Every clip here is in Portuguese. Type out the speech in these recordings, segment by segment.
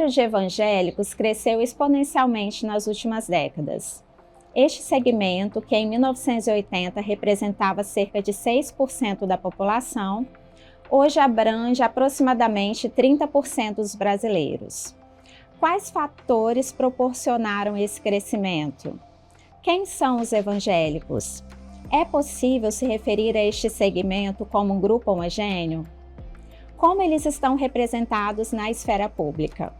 número de evangélicos cresceu exponencialmente nas últimas décadas. Este segmento, que em 1980 representava cerca de 6% da população, hoje abrange aproximadamente 30% dos brasileiros. Quais fatores proporcionaram esse crescimento? Quem são os evangélicos? É possível se referir a este segmento como um grupo homogêneo? Como eles estão representados na esfera pública?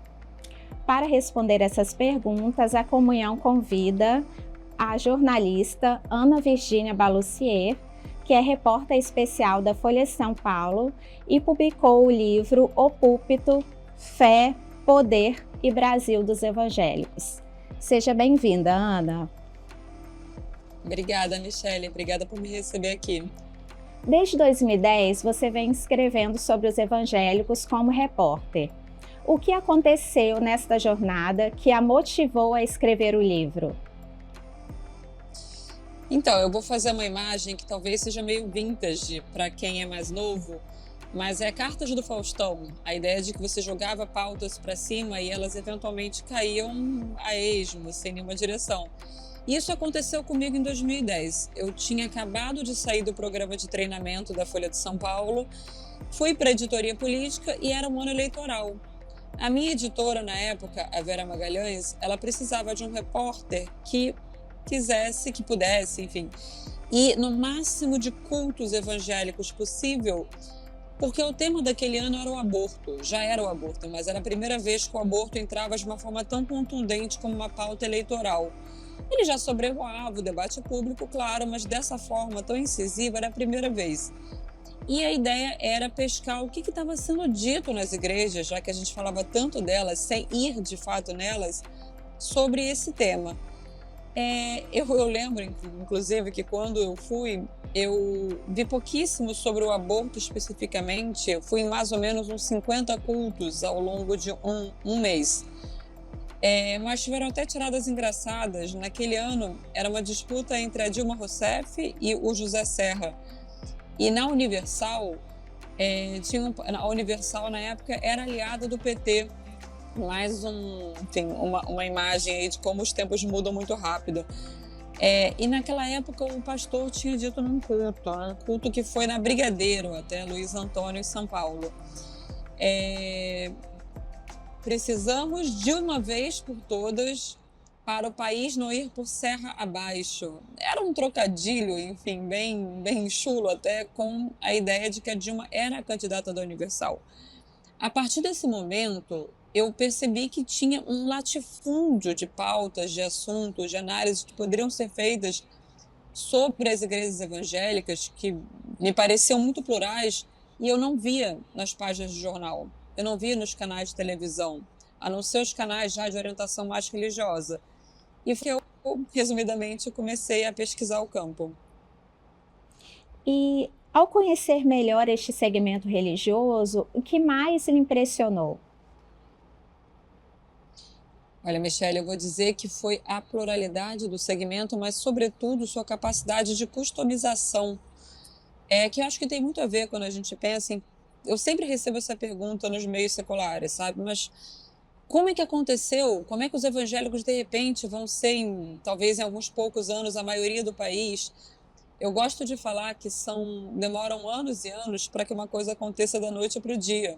Para responder essas perguntas, a Comunhão convida a jornalista Ana Virgínia Balussier, que é repórter especial da Folha de São Paulo e publicou o livro O Púlpito, Fé, Poder e Brasil dos Evangélicos. Seja bem-vinda, Ana. Obrigada, Michele. Obrigada por me receber aqui. Desde 2010, você vem escrevendo sobre os evangélicos como repórter. O que aconteceu nesta jornada que a motivou a escrever o livro? Então, eu vou fazer uma imagem que talvez seja meio vintage para quem é mais novo, mas é Cartas do Faustão. A ideia de que você jogava pautas para cima e elas eventualmente caíam a esmo, sem nenhuma direção. Isso aconteceu comigo em 2010. Eu tinha acabado de sair do programa de treinamento da Folha de São Paulo, fui para a editoria política e era um ano eleitoral. A minha editora na época, a Vera Magalhães, ela precisava de um repórter que que pudesse, enfim, ir no máximo de cultos evangélicos possível, porque o tema daquele ano era o aborto. Já era o aborto, mas era a primeira vez que o aborto entrava de uma forma tão contundente como uma pauta eleitoral. Ele já sobrevoava o debate público, claro, mas dessa forma tão incisiva era a primeira vez. E a ideia era pescar o que estava sendo dito nas igrejas, já que a gente falava tanto delas, sem ir de fato nelas, sobre esse tema. Eu lembro, inclusive, que quando eu fui, eu vi pouquíssimo sobre o aborto especificamente. Eu fui em mais ou menos uns 50 cultos ao longo de um mês. Mas tiveram até tiradas engraçadas. Naquele ano, era uma disputa entre a Dilma Rousseff e o José Serra. E na Universal, a Universal na época era aliada do PT. Mais uma imagem aí de como os tempos mudam muito rápido. E naquela época o pastor tinha dito num culto, um culto que foi na Brigadeiro, até Luiz Antônio, em São Paulo. Precisamos de uma vez por todas para o país não ir por serra abaixo. Era um trocadilho, enfim, bem chulo até, com a ideia de que a Dilma era a candidata da Universal. A partir desse momento, eu percebi que tinha um latifúndio de pautas, de assuntos, de análises que poderiam ser feitas sobre as igrejas evangélicas, que me pareciam muito plurais, e eu não via nas páginas de jornal, eu não via nos canais de televisão, a não ser os canais já de orientação mais religiosa. E foi eu, resumidamente, comecei a pesquisar o campo. E, ao conhecer melhor este segmento religioso, o que mais lhe impressionou? Olha, Michele, eu vou dizer que foi a pluralidade do segmento, mas, sobretudo, sua capacidade de customização, que eu acho que tem muito a ver quando a gente pensa em... Eu sempre recebo essa pergunta nos meios seculares, sabe? Mas como é que aconteceu? Como é que os evangélicos, de repente, vão ser, talvez em alguns poucos anos, a maioria do país? Eu gosto de falar que demoram anos e anos para que uma coisa aconteça da noite para o dia.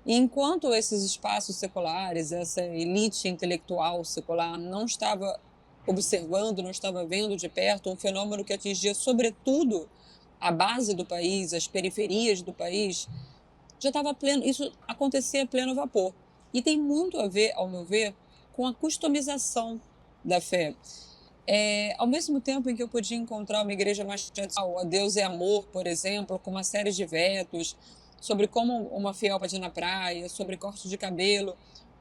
E enquanto esses espaços seculares, essa elite intelectual secular não estava observando, não estava vendo de perto um fenômeno que atingia sobretudo a base do país, as periferias do país, isso acontecia a pleno vapor. E tem muito a ver, ao meu ver, com a customização da fé. Ao mesmo tempo em que eu podia encontrar uma igreja mais tradicional, a Deus é Amor, por exemplo, com uma série de vetos, sobre como uma fiel pode ir na praia, sobre corte de cabelo,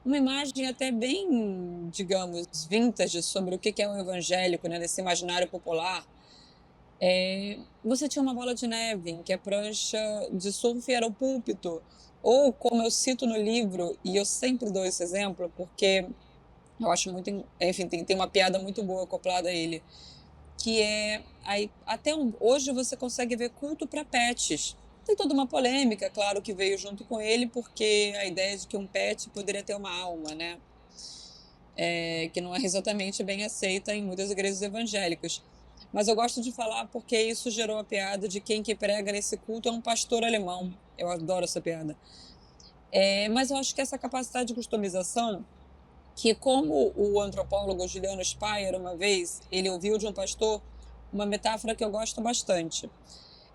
uma imagem até bem, digamos, vintage sobre o que é o evangélico, né, nesse imaginário popular. Você tinha uma bola de neve, em que a prancha de surf era o púlpito, ou como eu cito no livro, e eu sempre dou esse exemplo, porque eu acho muito, enfim, tem uma piada muito boa acoplada a ele, que hoje você consegue ver culto para pets. Tem toda uma polêmica, claro, que veio junto com ele, porque a ideia de que um pet poderia ter uma alma, né? Que não é exatamente bem aceita em muitas igrejas evangélicas. Mas eu gosto de falar porque isso gerou a piada de quem que prega nesse culto é um pastor alemão. Eu adoro essa piada. Mas eu acho que essa capacidade de customização, que como o antropólogo Juliano Speyer, uma vez, ele ouviu de um pastor uma metáfora que eu gosto bastante.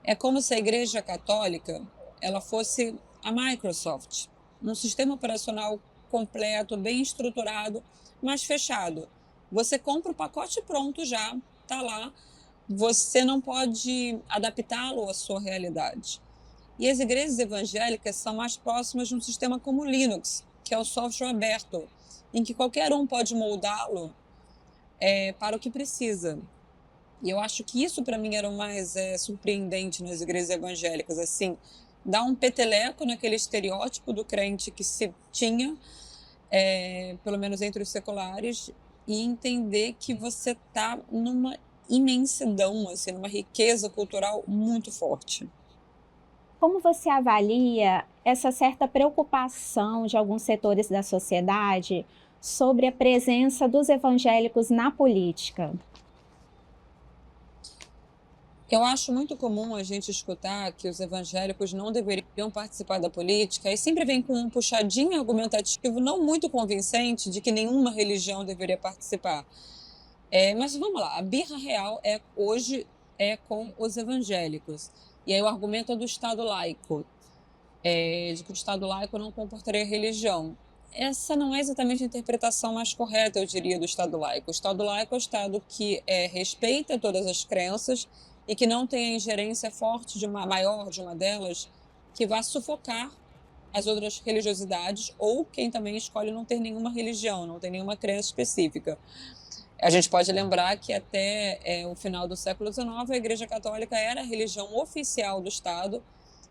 É como se a Igreja Católica ela fosse a Microsoft, um sistema operacional completo, bem estruturado, mas fechado. Você compra o pacote pronto já, está lá, você não pode adaptá-lo à sua realidade. E as igrejas evangélicas são mais próximas de um sistema como o Linux, que é o software aberto, em que qualquer um pode moldá-lo para o que precisa. E eu acho que isso para mim era o mais surpreendente nas igrejas evangélicas, assim, dar um peteleco naquele estereótipo do crente que se tinha, pelo menos entre os seculares, e entender que você está numa imensidão, assim, numa riqueza cultural muito forte. Como você avalia essa certa preocupação de alguns setores da sociedade sobre a presença dos evangélicos na política? Eu acho muito comum a gente escutar que os evangélicos não deveriam participar da política e sempre vem com um puxadinho argumentativo não muito convincente de que nenhuma religião deveria participar. Mas vamos lá, a birra real hoje é com os evangélicos. E aí o argumento é do Estado laico, de que o Estado laico não comportaria religião. Essa não é exatamente a interpretação mais correta, eu diria, do Estado laico. O Estado laico é o Estado que respeita todas as crenças e que não tem a ingerência forte maior de uma delas que vá sufocar as outras religiosidades ou quem também escolhe não ter nenhuma religião, não tem nenhuma crença específica. A gente pode lembrar que até o final do século XIX a Igreja Católica era a religião oficial do Estado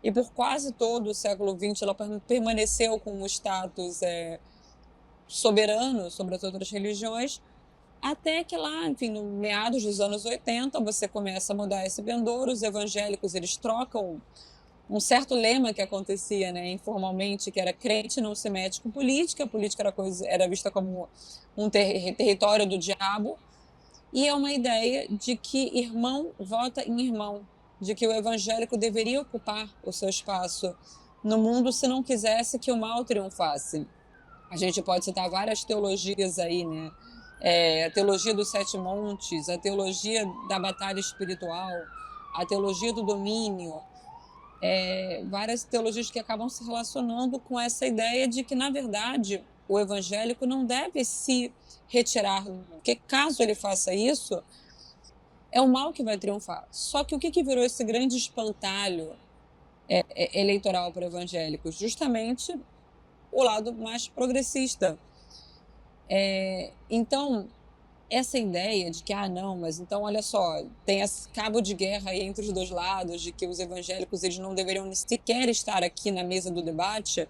e por quase todo o século XX ela permaneceu com o status soberano sobre as outras religiões, até que lá, enfim, no meados dos anos 80, você começa a mudar esse pendor, os evangélicos eles trocam um certo lema que acontecia, né, informalmente, que era crente não se mete com política, a política era vista como um território do diabo, e é uma ideia de que irmão vota em irmão, de que o evangélico deveria ocupar o seu espaço no mundo se não quisesse que o mal triunfasse. A gente pode citar várias teologias aí, né? A teologia dos sete montes, a teologia da batalha espiritual, a teologia do domínio, várias teologias que acabam se relacionando com essa ideia de que, na verdade, o evangélico não deve se retirar, porque caso ele faça isso, é o mal que vai triunfar. Só que o que virou esse grande espantalho eleitoral para evangélicos? Justamente o lado mais progressista. Então, essa ideia de que, não, mas então, olha só, tem esse cabo de guerra aí entre os dois lados, de que os evangélicos eles não deveriam sequer estar aqui na mesa do debate,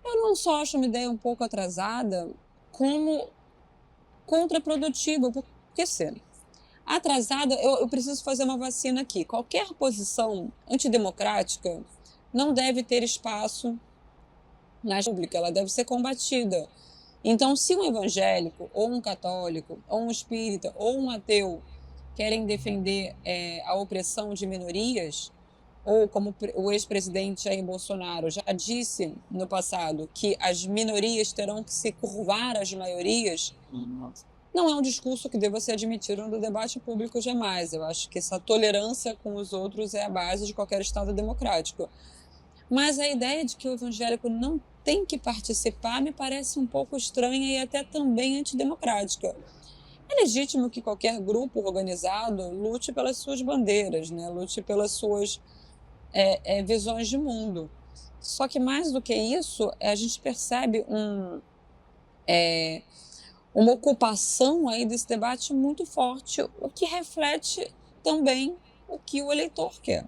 eu não só acho uma ideia um pouco atrasada, como contraprodutiva, porque se atrasada, eu preciso fazer uma vacina aqui. Qualquer posição antidemocrática não deve ter espaço na pública, ela deve ser combatida. Então, se um evangélico, ou um católico, ou um espírita, ou um ateu querem defender a opressão de minorias, ou como o ex-presidente Jair Bolsonaro já disse no passado, que as minorias terão que se curvar às maiorias, não é um discurso que deva ser admitido no debate público jamais. Eu acho que essa tolerância com os outros é a base de qualquer Estado democrático. Mas a ideia de que o evangélico não tem que participar me parece um pouco estranha e até também antidemocrática. É legítimo que qualquer grupo organizado lute pelas suas bandeiras, né? Lute pelas suas visões de mundo. Só que mais do que isso, a gente percebe uma ocupação aí desse debate muito forte, o que reflete também o que o eleitor quer.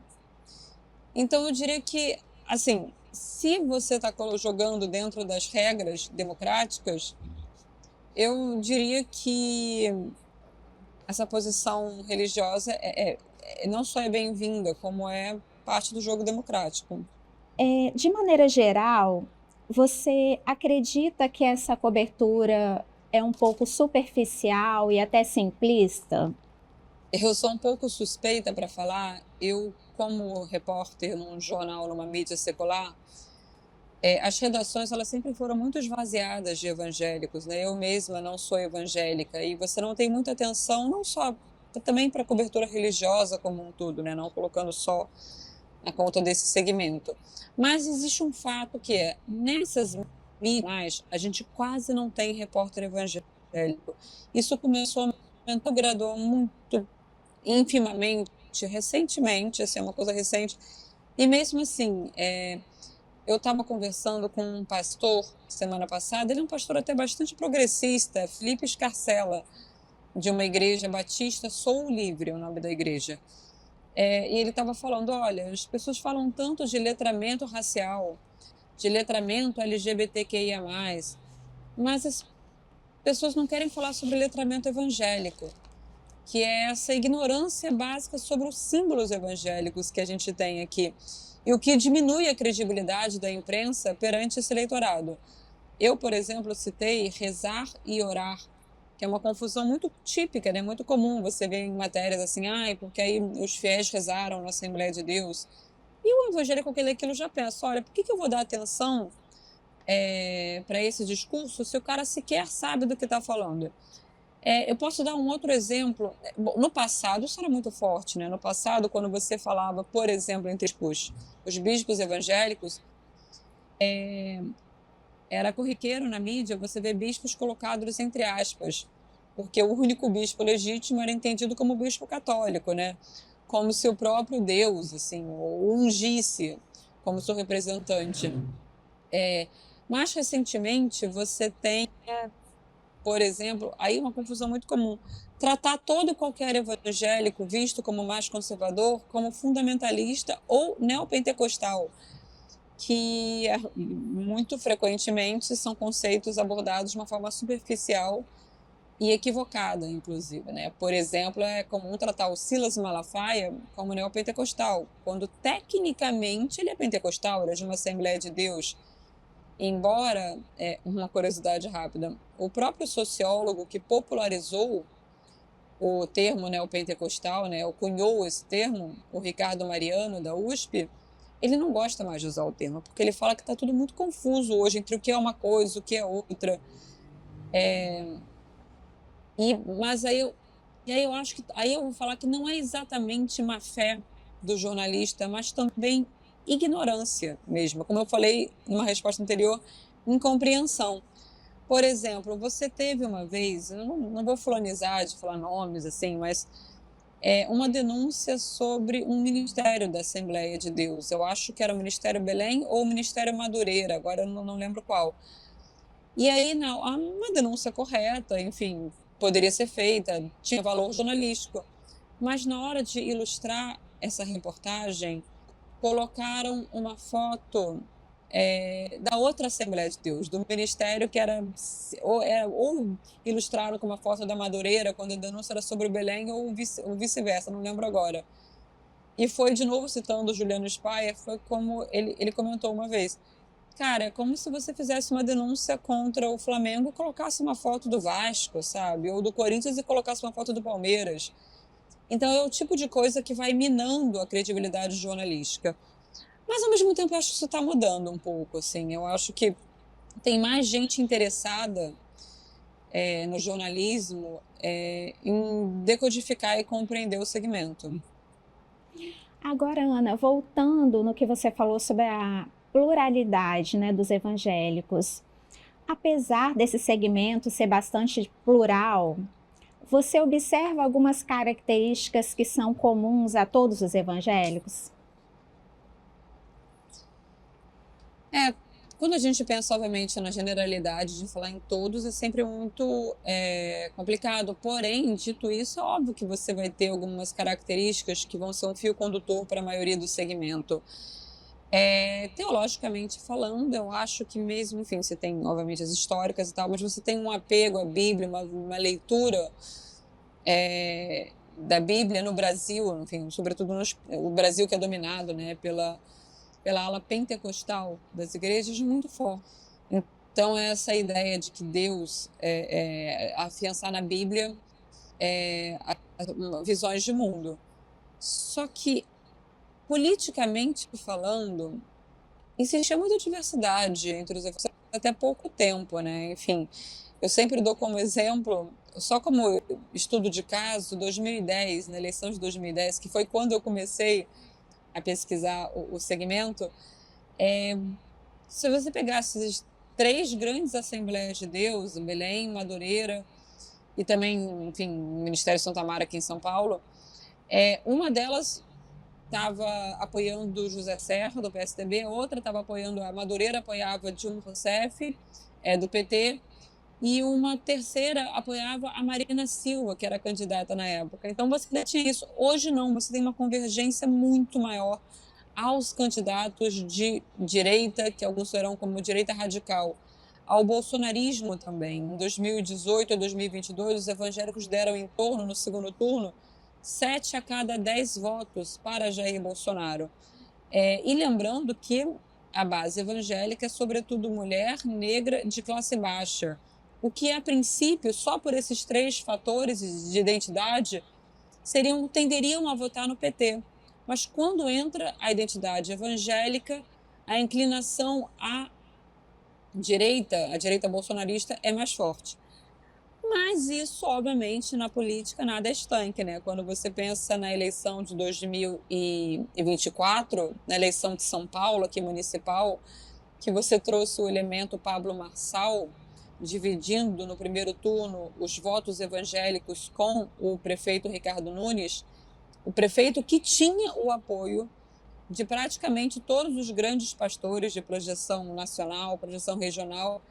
Então, eu diria que, assim, se você está jogando dentro das regras democráticas, eu diria que essa posição religiosa não só é bem-vinda, como é parte do jogo democrático. De maneira geral, você acredita que essa cobertura é um pouco superficial e até simplista? Eu sou um pouco suspeita para falar. Eu, como repórter num jornal, numa mídia secular, as redações elas sempre foram muito esvaziadas de evangélicos, né? Eu mesma não sou evangélica e você não tem muita atenção, não só também para a cobertura religiosa como um todo, né? Não colocando só a conta desse segmento. Mas existe um fato que nessas mídias, a gente quase não tem repórter evangélico. Isso começou a aumentar, graduou muito infimamente, recentemente, assim, é uma coisa recente. E mesmo assim, eu estava conversando com um pastor semana passada, ele é um pastor até bastante progressista, Felipe Scarcella, de uma igreja batista, Sou Livre, é o nome da igreja. E ele estava falando, olha, as pessoas falam tanto de letramento racial, de letramento LGBTQIA+, mas as pessoas não querem falar sobre letramento evangélico, que é essa ignorância básica sobre os símbolos evangélicos que a gente tem aqui, e o que diminui a credibilidade da imprensa perante esse eleitorado. Eu, por exemplo, citei rezar e orar, que é uma confusão muito típica, né? Muito comum você ver em matérias assim, porque aí os fiéis rezaram na Assembleia de Deus. E o evangélico que lê aquilo já pensa, olha, por que eu vou dar atenção para esse discurso se o cara sequer sabe do que está falando? Eu posso dar um outro exemplo. Bom, no passado, isso era muito forte, né? No passado, quando você falava, por exemplo, entre os bispos evangélicos, era corriqueiro na mídia você ver bispos colocados entre aspas, porque o único bispo legítimo era entendido como bispo católico, né? Como se o próprio Deus, assim, o ungisse como seu representante. Mais recentemente, você tem, por exemplo, aí uma confusão muito comum, tratar todo e qualquer evangélico visto como mais conservador, como fundamentalista ou neopentecostal, que muito frequentemente são conceitos abordados de uma forma superficial e equivocada, inclusive, né? Por exemplo, é comum tratar o Silas Malafaia como neopentecostal, quando tecnicamente ele é pentecostal, ele é de uma Assembleia de Deus. Embora, uma curiosidade rápida, o próprio sociólogo que popularizou o termo neopentecostal, né, cunhou esse termo, o Ricardo Mariano, da USP, ele não gosta mais de usar o termo, porque ele fala que está tudo muito confuso hoje entre o que é uma coisa e o que é outra. Mas aí eu acho que aí eu vou falar que não é exatamente má fé do jornalista, mas também ignorância mesmo. Como eu falei numa resposta anterior, incompreensão. Por exemplo, você teve uma vez, eu não vou fulanizar de falar nomes assim, mas uma denúncia sobre um ministério da Assembleia de Deus. Eu acho que era o Ministério Belém ou o Ministério Madureira, agora eu não lembro qual. E aí, não, uma denúncia correta, enfim, poderia ser feita, tinha valor jornalístico. Mas na hora de ilustrar essa reportagem, colocaram uma foto da outra Assembleia de Deus, do ministério que era ou ilustraram com uma foto da Madureira, quando a denúncia era sobre o Belém, ou vice-versa, não lembro agora. E foi, de novo, citando o Juliano Spaer, foi como ele comentou uma vez. Cara, é como se você fizesse uma denúncia contra o Flamengo e colocasse uma foto do Vasco, sabe? Ou do Corinthians e colocasse uma foto do Palmeiras. Então é o tipo de coisa que vai minando a credibilidade jornalística. Mas ao mesmo tempo eu acho que isso está mudando um pouco, assim. Eu acho que tem mais gente interessada no jornalismo em decodificar e compreender o segmento. Agora, Ana, voltando no que você falou sobre a pluralidade, né, dos evangélicos, apesar desse segmento ser bastante plural, você observa algumas características que são comuns a todos os evangélicos? Quando a gente pensa, obviamente, na generalidade de falar em todos, é sempre muito complicado. Porém, dito isso, é óbvio que você vai ter algumas características que vão ser um fio condutor para a maioria do segmento. Teologicamente falando, eu acho que mesmo, enfim, você tem, obviamente, as históricas e tal, mas você tem um apego à Bíblia, uma leitura da Bíblia no Brasil, enfim, sobretudo o Brasil que é dominado, né, pela ala pentecostal das igrejas, muito forte. Então, essa ideia de que Deus afiançar na Bíblia visões de mundo. Só que, politicamente falando, existia muita diversidade entre os evangélicos até pouco tempo, né? Enfim, eu sempre dou como exemplo, só como estudo de caso, 2010, na eleição de 2010, que foi quando eu comecei a pesquisar o segmento, se você pegasse as 3 grandes Assembleias de Deus, em Belém, Madureira e também, enfim, o Ministério Santa Mara aqui em São Paulo, uma delas estava apoiando José Serra, do PSDB, a outra estava apoiando, a Madureira apoiava Dilma Rousseff, do PT, e uma terceira apoiava a Marina Silva, que era candidata na época. Então você ainda tinha isso. Hoje não, você tem uma convergência muito maior aos candidatos de direita, que alguns serão como direita radical, ao bolsonarismo também. Em 2018 e 2022, os evangélicos deram em torno, no segundo turno, 7 a cada 10 votos para Jair Bolsonaro. E lembrando que a base evangélica é sobretudo mulher, negra, de classe baixa, o que a princípio, só por esses 3 fatores de identidade, tenderiam a votar no PT. Mas quando entra a identidade evangélica, a inclinação à direita, a direita bolsonarista, é mais forte. Mas isso, obviamente, na política nada é estanque, né? Quando você pensa na eleição de 2024, na eleição de São Paulo, aqui municipal, que você trouxe o elemento Pablo Marçal, dividindo no primeiro turno os votos evangélicos com o prefeito Ricardo Nunes, o prefeito que tinha o apoio de praticamente todos os grandes pastores de projeção nacional, projeção regional.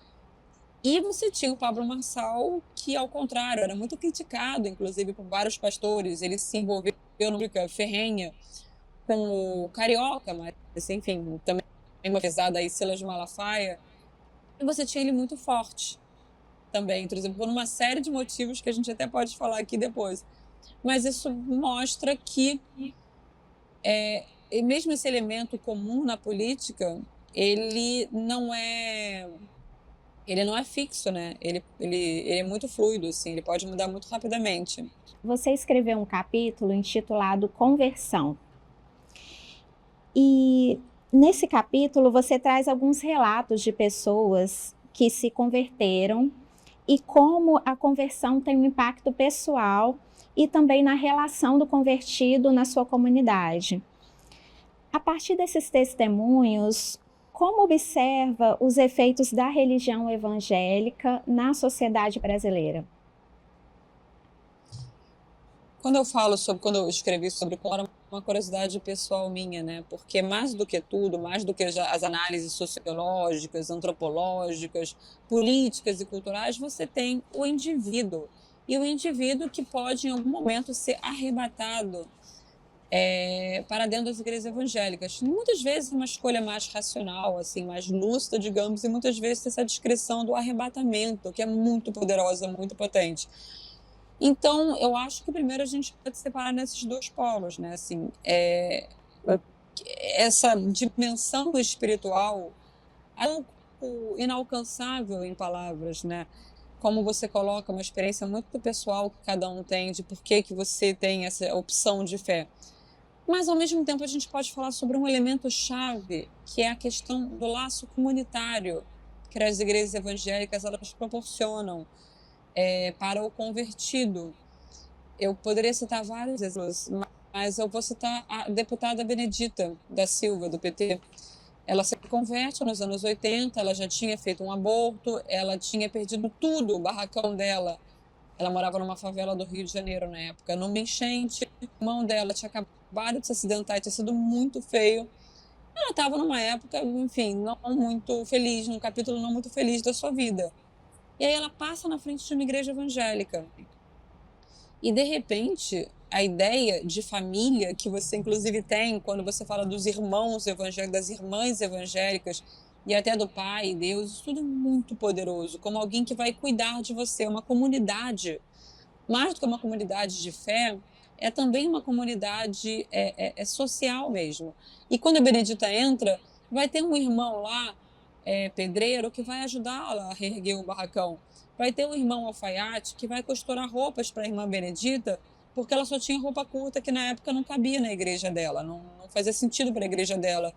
E você tinha o Pablo Marçal, que, ao contrário, era muito criticado, inclusive, por vários pastores. Ele se envolveu numa briga ferrenha com o Carioca, mas, enfim, também uma pesada aí, Silas Malafaia. E você tinha ele muito forte também, por exemplo, por uma série de motivos que a gente até pode falar aqui depois. Mas isso mostra que, mesmo esse elemento comum na política, ele não é fixo, né? Ele é muito fluido, assim, ele pode mudar muito rapidamente. Você escreveu um capítulo intitulado Conversão. E nesse capítulo você traz alguns relatos de pessoas que se converteram e como a conversão tem um impacto pessoal e também na relação do convertido na sua comunidade. A partir desses testemunhos, como observa os efeitos da religião evangélica na sociedade brasileira? Quando eu escrevi sobre era uma curiosidade pessoal minha, né? Porque mais do que tudo, mais do que as análises sociológicas, antropológicas, políticas e culturais, você tem o indivíduo. E o indivíduo que pode, em algum momento, ser arrebatado para dentro das igrejas evangélicas. Muitas vezes uma escolha mais racional, assim, mais lúcida, digamos, e muitas vezes essa descrição do arrebatamento, que é muito poderosa, muito potente. Então, eu acho que primeiro a gente pode separar nesses 2 polos, né? Assim, essa dimensão espiritual é um pouco inalcançável em palavras, né? Como você coloca, uma experiência muito pessoal que cada um tem de por que você tem essa opção de fé. Mas, ao mesmo tempo, a gente pode falar sobre um elemento chave, que é a questão do laço comunitário que as igrejas evangélicas elas proporcionam para o convertido. Eu poderia citar vários exemplos, mas eu vou citar a deputada Benedita da Silva, do PT. Ela se converte nos anos 80, ela já tinha feito um aborto, ela tinha perdido tudo, o barracão dela. Ela morava numa favela do Rio de Janeiro na época, numa enchente. O irmão dela tinha acabado de se acidentar, tinha sido muito feio. Ela estava numa época, enfim, não muito feliz, num capítulo não muito feliz da sua vida. E aí ela passa na frente de uma igreja evangélica. E, de repente, a ideia de família que você, inclusive, tem quando você fala dos irmãos evangélicos, das irmãs evangélicas e até do pai, Deus, isso tudo é muito poderoso, como alguém que vai cuidar de você, uma comunidade. Mais do que uma comunidade de fé, é também uma comunidade social mesmo. E quando a Benedita entra, vai ter um irmão lá, pedreiro, que vai ajudá-la a reerguer o barracão. Vai ter um irmão alfaiate que vai costurar roupas para a irmã Benedita, porque ela só tinha roupa curta que na época não cabia na igreja dela, não fazia sentido para a igreja dela.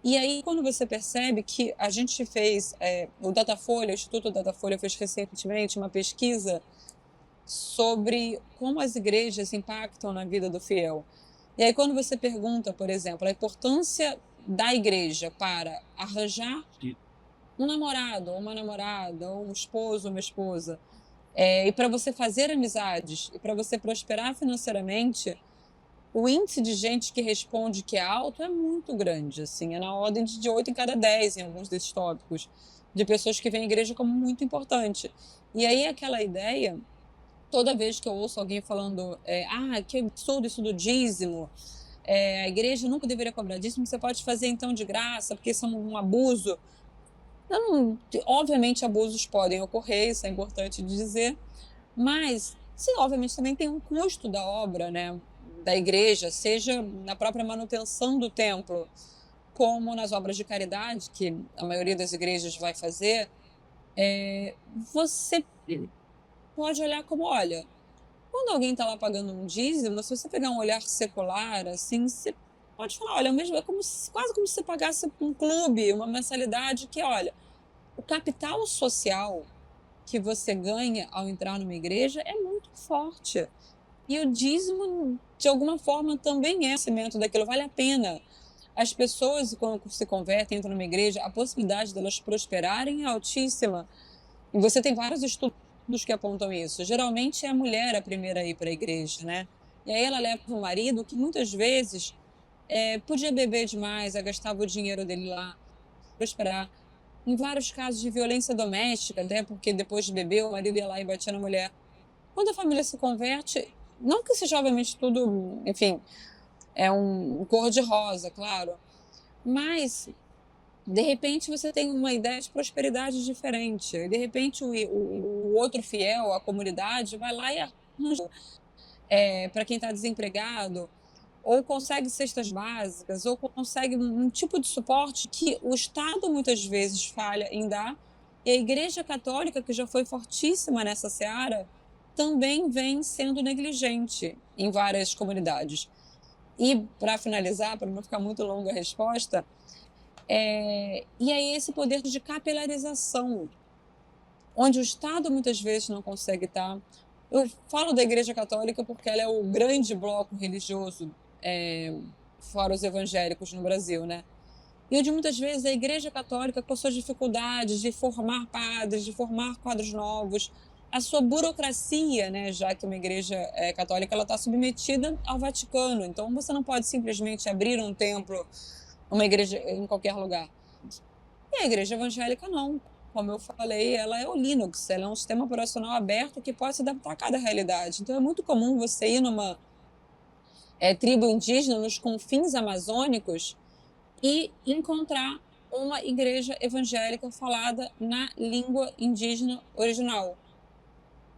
E aí, quando você percebe que a gente fez, o Datafolha, o Instituto Datafolha fez recentemente uma pesquisa sobre como as igrejas impactam na vida do fiel. E aí, quando você pergunta, por exemplo, a importância da igreja para arranjar um namorado, ou uma namorada, ou um esposo, ou uma esposa, e para você fazer amizades, e para você prosperar financeiramente, o índice de gente que responde que é alto é muito grande, assim, é na ordem de 8 em cada 10 em alguns desses tópicos, de pessoas que veem a igreja como muito importante. E aí aquela ideia, toda vez que eu ouço alguém falando, que absurdo isso do dízimo, a igreja nunca deveria cobrar dízimo, você pode fazer então de graça, porque isso é um abuso. Não, obviamente abusos podem ocorrer, isso é importante dizer, mas sim, obviamente também tem um custo da obra, né, da igreja, seja na própria manutenção do templo, como nas obras de caridade, que a maioria das igrejas vai fazer. Você pode olhar como, olha, quando alguém está lá pagando um dízimo, se você pegar um olhar secular, assim, você pode falar, olha, mesmo é quase como se você pagasse um clube, uma mensalidade que, olha, o capital social que você ganha ao entrar numa igreja é muito forte. E o dízimo, de alguma forma, também é cimento daquilo, vale a pena. As pessoas, quando se convertem, entram numa igreja, a possibilidade delas prosperarem é altíssima. E você tem vários estudos que apontam isso. Geralmente é a mulher a primeira a ir para a igreja, né? E aí ela leva o marido, que muitas vezes podia beber demais, gastava o dinheiro dele lá, prosperar. Em vários casos de violência doméstica, até porque depois de beber, o marido ia lá e batia na mulher. Quando a família se converte, não que seja obviamente tudo, enfim, é um cor-de-rosa, claro, mas de repente você tem uma ideia de prosperidade diferente. E de repente o outro fiel, a comunidade, vai lá e arranja para quem está desempregado, ou consegue cestas básicas, ou consegue um tipo de suporte que o Estado muitas vezes falha em dar, e a Igreja Católica, que já foi fortíssima nessa seara, também vem sendo negligente em várias comunidades. E, para finalizar, para não ficar muito longa a resposta, e aí esse poder de capilarização, onde o Estado muitas vezes não consegue estar. Eu falo da Igreja Católica porque ela é o grande bloco religioso, fora os evangélicos no Brasil, né? E onde muitas vezes a Igreja Católica, com suas dificuldades de formar padres, de formar quadros novos, a sua burocracia, né, já que uma igreja católica ela está submetida ao Vaticano, então você não pode simplesmente abrir um templo, uma igreja em qualquer lugar. E a igreja evangélica não. Como eu falei, ela é o Linux, ela é um sistema operacional aberto que pode se adaptar a cada realidade. Então é muito comum você ir numa tribo indígena nos confins amazônicos e encontrar uma igreja evangélica falada na língua indígena original.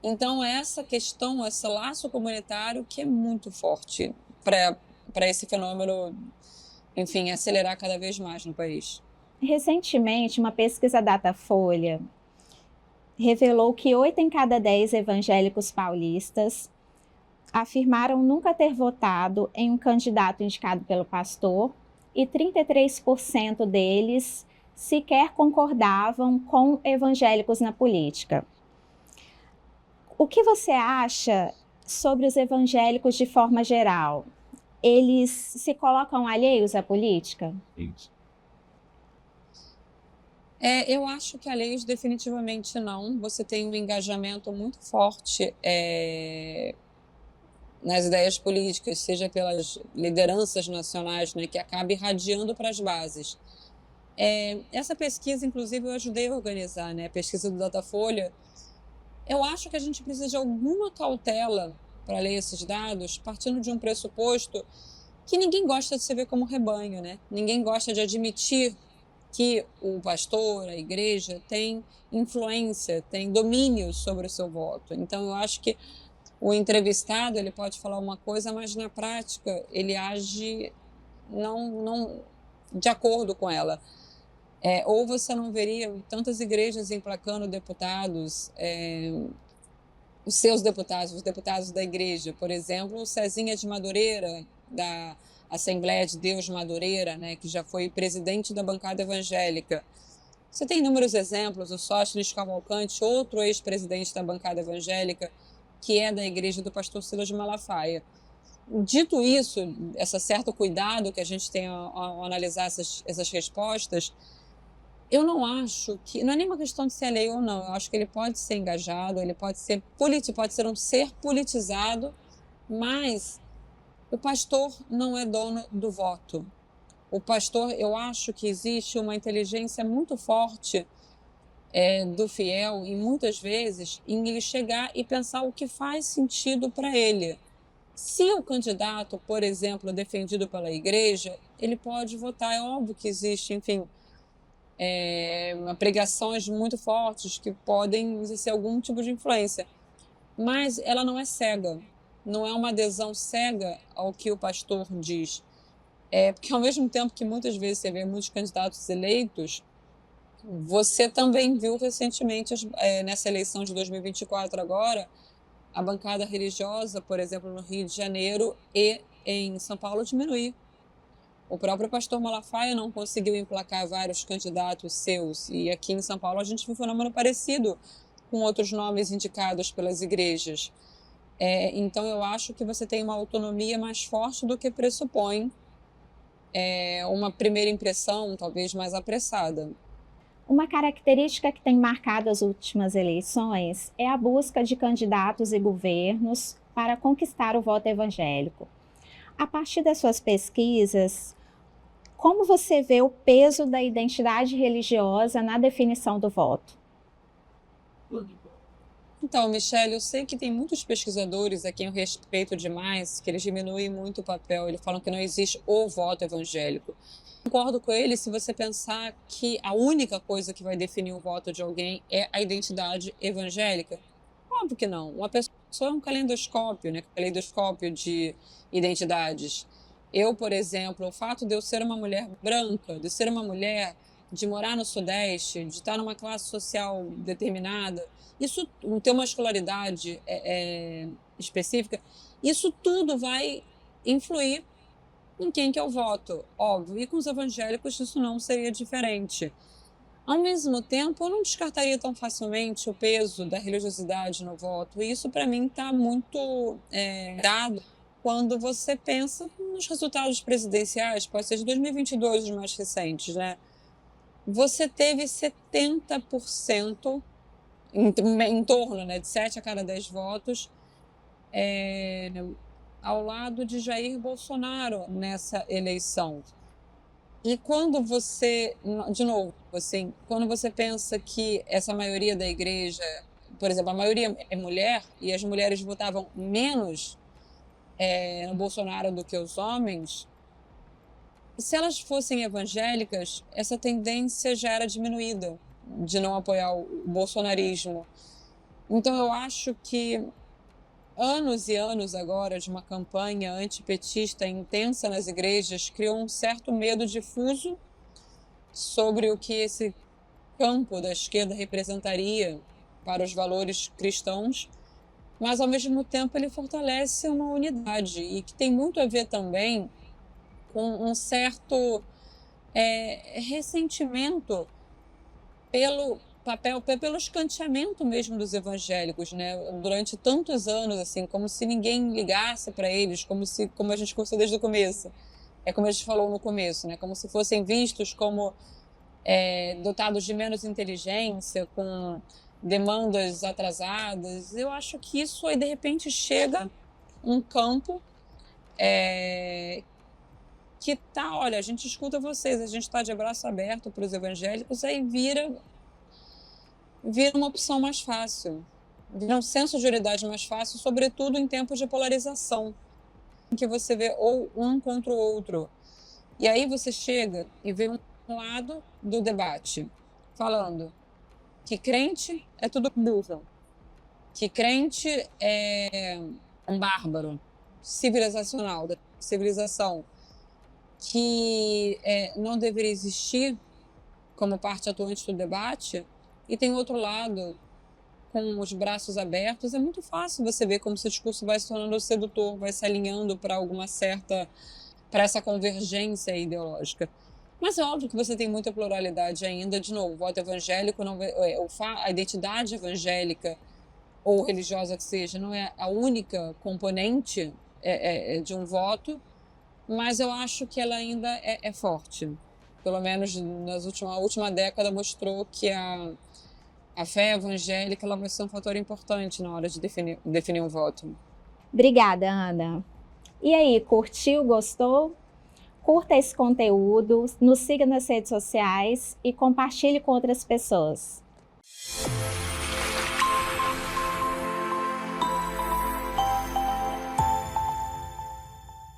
Então essa questão, esse laço comunitário que é muito forte para esse fenômeno, enfim, acelerar cada vez mais no país. Recentemente, uma pesquisa Datafolha revelou que 8 em cada 10 evangélicos paulistas afirmaram nunca ter votado em um candidato indicado pelo pastor e 33% deles sequer concordavam com evangélicos na política. O que você acha sobre os evangélicos de forma geral? Eles se colocam alheios à política? Eu acho que alheios definitivamente não. Você tem um engajamento muito forte nas ideias políticas, seja pelas lideranças nacionais, né, que acaba irradiando para as bases. Essa pesquisa, inclusive, eu ajudei a organizar, né, a pesquisa do Datafolha. Eu acho que a gente precisa de alguma cautela para ler esses dados, partindo de um pressuposto que ninguém gosta de se ver como rebanho, né? Ninguém gosta de admitir que o pastor, a igreja, tem influência, tem domínio sobre o seu voto. Então, eu acho que o entrevistado ele pode falar uma coisa, mas na prática ele age não de acordo com ela. Ou você não veria tantas igrejas emplacando deputados, os seus deputados, os deputados da igreja, por exemplo, o Cezinha de Madureira, da Assembleia de Deus de Madureira, né, que já foi presidente da bancada evangélica. Você tem inúmeros exemplos, o Sóstenes Cavalcante, outro ex-presidente da bancada evangélica, que é da igreja do pastor Silas de Malafaia. Dito isso, esse certo cuidado que a gente tem ao analisar essas respostas, eu não acho que, não é nenhuma questão de ser lei ou não, eu acho que ele pode ser engajado, ele pode ser um ser politizado, mas o pastor não é dono do voto. O pastor, eu acho que existe uma inteligência muito forte do fiel, e muitas vezes, em ele chegar e pensar o que faz sentido para ele. Se o candidato, por exemplo, defendido pela igreja, ele pode votar. É óbvio que existe, enfim, pregações muito fortes que podem exercer algum tipo de influência, mas ela não é cega, não é uma adesão cega ao que o pastor diz. Porque ao mesmo tempo que muitas vezes você vê muitos candidatos eleitos, você também viu recentemente, nessa eleição de 2024 agora, a bancada religiosa, por exemplo, no Rio de Janeiro e em São Paulo, diminuir. O próprio pastor Malafaia não conseguiu emplacar vários candidatos seus, e aqui em São Paulo a gente viu um fenômeno parecido com outros nomes indicados pelas igrejas. Então eu acho que você tem uma autonomia mais forte do que pressupõe uma primeira impressão, talvez mais apressada. Uma característica que tem marcado as últimas eleições é a busca de candidatos e governos para conquistar o voto evangélico. A partir das suas pesquisas, como você vê o peso da identidade religiosa na definição do voto? Então, Michele, eu sei que tem muitos pesquisadores a quem eu respeito demais, que eles diminuem muito o papel, eles falam que não existe o voto evangélico. Concordo com ele se você pensar que a única coisa que vai definir o voto de alguém é a identidade evangélica. Óbvio que não. Uma pessoa é um calendoscópio, né? Calendoscópio de identidades. Eu, por exemplo, o fato de eu ser uma mulher branca, de ser uma mulher, de morar no Sudeste, de estar numa classe social determinada, isso ter uma escolaridade específica, isso tudo vai influir em quem que eu voto, óbvio. E com os evangélicos isso não seria diferente. Ao mesmo tempo, eu não descartaria tão facilmente o peso da religiosidade no voto. E isso, para mim, está muito dado quando você pensa nos resultados presidenciais, pode ser de 2022, os mais recentes, né? Você teve 70%, em torno, né, de 7 a cada 10 votos, ao lado de Jair Bolsonaro nessa eleição. E quando você, de novo, assim, quando você pensa que essa maioria da igreja, por exemplo, a maioria é mulher e as mulheres votavam menos no Bolsonaro do que os homens, se elas fossem evangélicas, essa tendência já era diminuída de não apoiar o bolsonarismo. Então eu acho que anos e anos agora de uma campanha antipetista intensa nas igrejas criou um certo medo difuso sobre o que esse campo da esquerda representaria para os valores cristãos, mas ao mesmo tempo ele fortalece uma unidade e que tem muito a ver também com um certo ressentimento pelo papel, pelo escanteamento mesmo dos evangélicos, né? Durante tantos anos, assim, como se ninguém ligasse para eles, como a gente conversou desde o começo, como a gente falou no começo, né? Como se fossem vistos como dotados de menos inteligência, com demandas atrasadas. Eu acho que isso aí de repente chega um campo que tá, olha, a gente escuta vocês, a gente está de braço aberto para os evangélicos, aí vira uma opção mais fácil, vira um senso de unidade mais fácil, sobretudo em tempos de polarização, em que você vê ou um contra o outro. E aí você chega e vê um lado do debate falando que crente é tudo burro, que crente é um bárbaro civilizacional, da civilização, que não deveria existir como parte atuante do debate, e tem outro lado com os braços abertos. É muito fácil você ver como seu discurso vai se tornando sedutor, vai se alinhando para para essa convergência ideológica. Mas é óbvio que você tem muita pluralidade ainda. De novo, o voto evangélico, a identidade evangélica ou religiosa que seja, não é a única componente de um voto, mas eu acho que ela ainda é forte. Pelo menos a última década mostrou que a fé evangélica ela vai ser um fator importante na hora de definir um voto. Obrigada, Ana. E aí, curtiu, gostou? Curta esse conteúdo, nos siga nas redes sociais e compartilhe com outras pessoas.